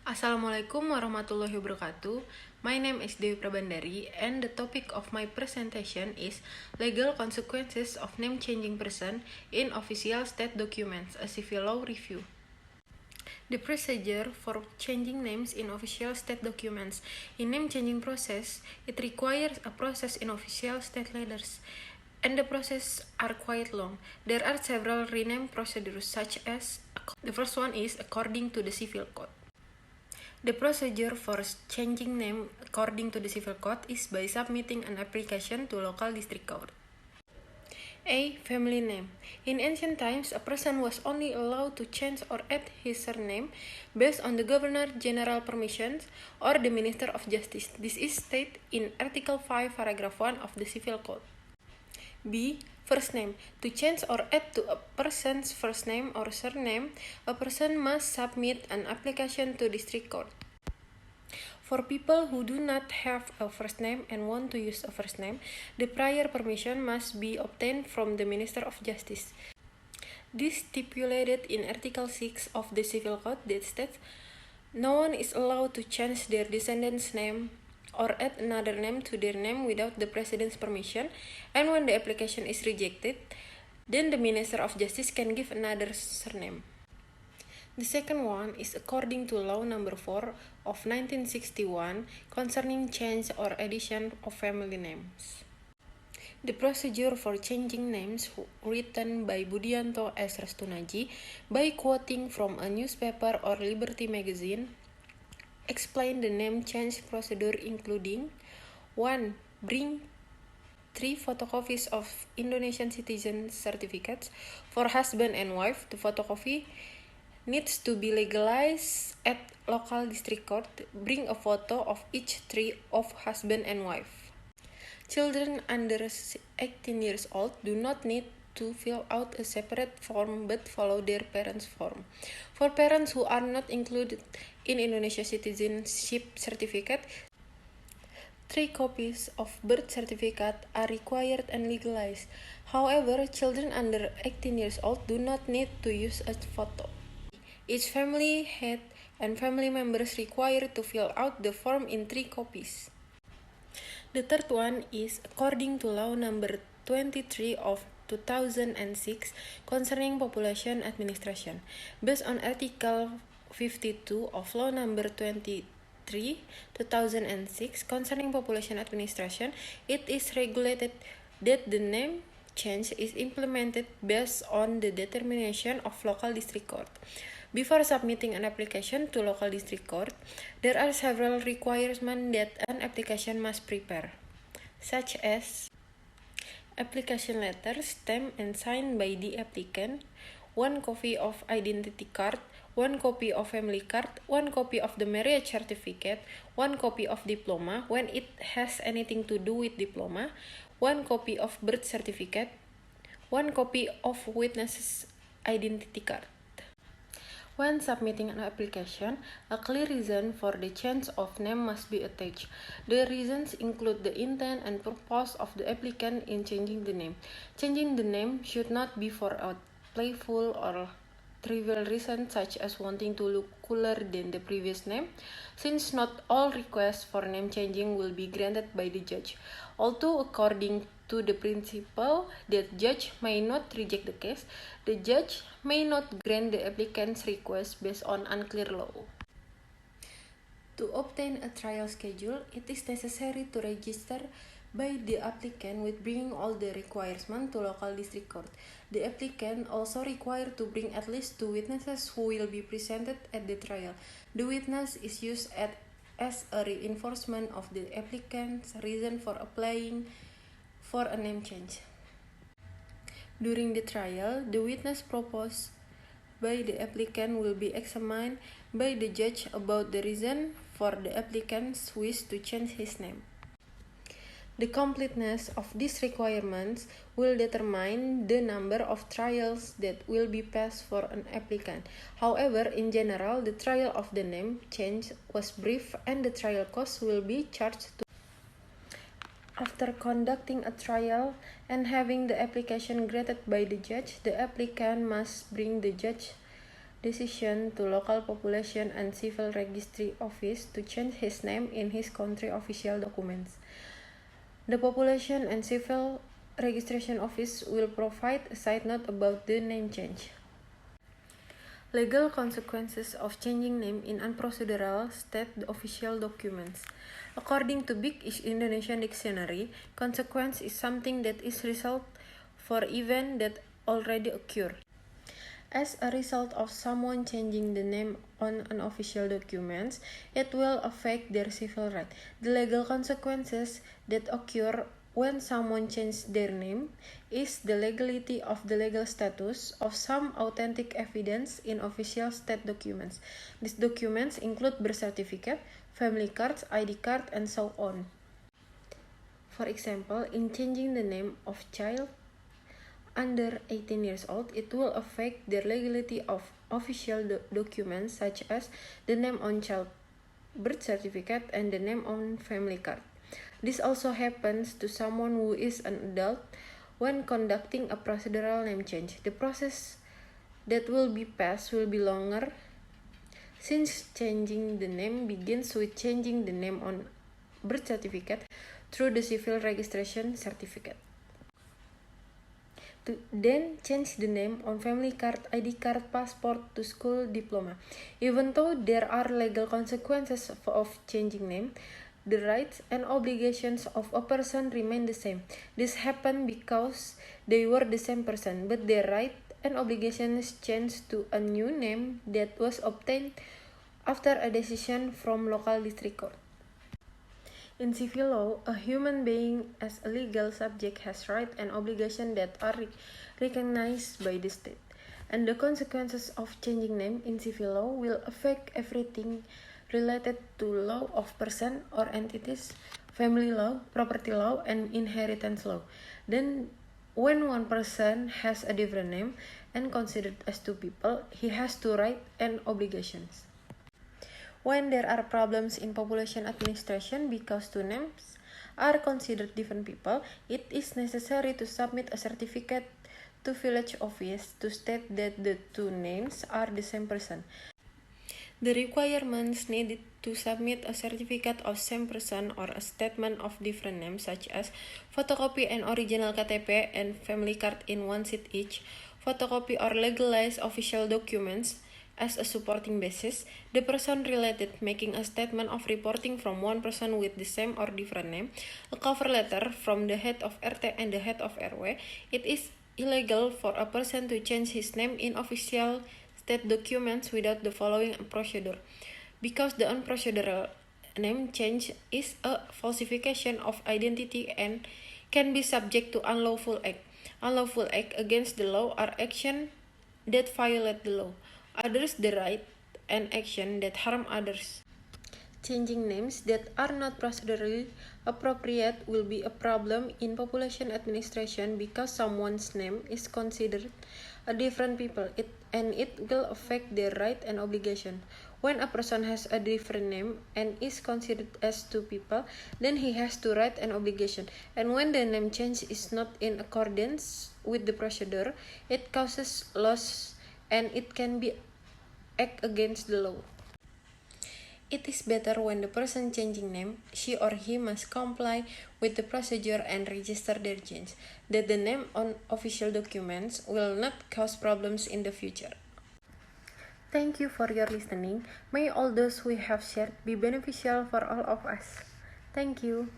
Assalamualaikum warahmatullahi wabarakatuh. My name is Dewi Prabandari and the topic of my presentation is Legal Consequences of Name-Changing Person in Official State Documents, a Civil Law Review. The procedure for changing names in official state documents. In name-changing process, it requires a process in official state letters, and the process are quite long. There are several rename procedures such as the first one is according to the Civil Code. The procedure for changing name according to the Civil Code is by submitting an application to local district court. A. Family name. In ancient times, a person was only allowed to change or add his surname based on the Governor General permissions or the Minister of Justice. This is stated in Article 5, Paragraph 1 of the Civil Code. B. First name. To change or add to a person's first name or surname, a person must submit an application to district court. For people who do not have a first name and want to use a first name, the prior permission must be obtained from the Minister of Justice. This stipulated in Article 6 of the Civil Code that states, no one is allowed to change their descendant's name or add another name to their name without the President's permission, and when the application is rejected, then the Minister of Justice can give another surname. The second one is according to Law Number 4 of 1961 concerning change or addition of family names. The procedure for changing names written by Budianto S. Restunaji by quoting from a newspaper or Liberty magazine explain the name change procedure including 1. Bring 3 photocopies of Indonesian citizen certificates for husband and wife. The photocopy needs to be legalized at local district court. Bring a photo of each 3 of husband and wife. Children under 18 years old do not need to fill out a separate form but follow their parents' form. For parents who are not included in Indonesia citizenship certificate, 3 copies of birth certificate are required and legalized. However, children under 18 years old do not need to use a photo. Each family head and family members required to fill out the form in 3 copies. The third one is according to Law Number 23 of 2006 concerning population administration. Based on Article 52 of Law Number 23, 2006 concerning population administration, it is regulated that the name change is implemented based on the determination of local district court. Before submitting an application to local district court, there are several requirements that an application must prepare, such as application letter stamped and signed by the applicant, 1 copy of identity card, 1 copy of family card, 1 copy of the marriage certificate, 1 copy of diploma when it has anything to do with diploma, 1 copy of birth certificate, 1 copy of witness's identity card. When submitting an application, a clear reason for the change of name must be attached. The reasons include the intent and purpose of the applicant in changing the name. Changing the name should not be for a playful or trivial reason such as wanting to look cooler than the previous name, since not all requests for name changing will be granted by the judge. Although according to the principle that judge may not reject the case, the judge may not grant the applicant's request based on unclear law. To obtain a trial schedule, it is necessary to register by the applicant with bringing all the requirements to local district court. The applicant also required to bring at least 2 witnesses who will be presented at the trial. The witness is used as a reinforcement of the applicant's reason for applying for a name change. During the trial, the witness proposed by the applicant will be examined by the judge about the reason for the applicant's wish to change his name. The completeness of these requirements will determine the number of trials that will be passed for an applicant. However, in general, the trial of the name change was brief and the trial costs will be charged to. After conducting a trial and having the application granted by the judge, the applicant must bring the judge decision to local population and civil registry office to change his name in his country official documents. The population and civil registration office will provide a side note about the name change. Legal consequences of changing name in unprocedural state official documents. According to Big Indonesian Dictionary, consequence is something that is result for event that already occurred. As a result of someone changing the name on an official document, it will affect their civil right. The legal consequences that occur when someone changes their name is the legality of the legal status of some authentic evidence in official state documents. These documents include birth certificate, family cards, ID card, and so on. For example, in changing the name of child under 18 years old, it will affect the legality of official documents such as the name on child birth certificate and the name on family card. This also happens to someone who is an adult when conducting a procedural name change. The process that will be passed will be longer since changing the name begins with changing the name on birth certificate through the civil registration certificate. To then change the name on family card, ID card, passport to school diploma. Even though there are legal consequences of changing name, the rights and obligations of a person remain the same. This happened because they were the same person, but their right and obligations changed to a new name that was obtained after a decision from local district court. In civil law, a human being as a legal subject has rights and obligations that are recognized by the state, and the consequences of changing name in civil law will affect everything related to law of person or entities, family law, property law, and inheritance law. Then, when one person has a different name and considered as two people, he has two rights and obligations. When there are problems in population administration because two names are considered different people, it is necessary to submit a certificate to village office to state that the two names are the same person. The requirements needed to submit a certificate of same person or a statement of different names such as photocopy and original KTP and family card in one sheet each, photocopy or legalized official documents as a supporting basis, the person related making a statement of reporting from one person with the same or different name, a cover letter from the head of RT and the head of RW. It is illegal for a person to change his name in official state documents without the following procedure, because the unprocedural name change is a falsification of identity and can be subject to unlawful act. Unlawful act against the law are action that violate the law, others the right, and action that harm others. Changing names that are not procedurally appropriate will be a problem in population administration because someone's name is considered a different people, and it will affect their right and obligation. When a person has a different name and is considered as two people, then he has two right and obligation. And when the name change is not in accordance with the procedure, it causes loss and it can be act against the law. It is better when the person changing name, she or he must comply with the procedure and register their change, that the name on official documents will not cause problems in the future. Thank you for your listening. May all those we have shared be beneficial for all of us. Thank you.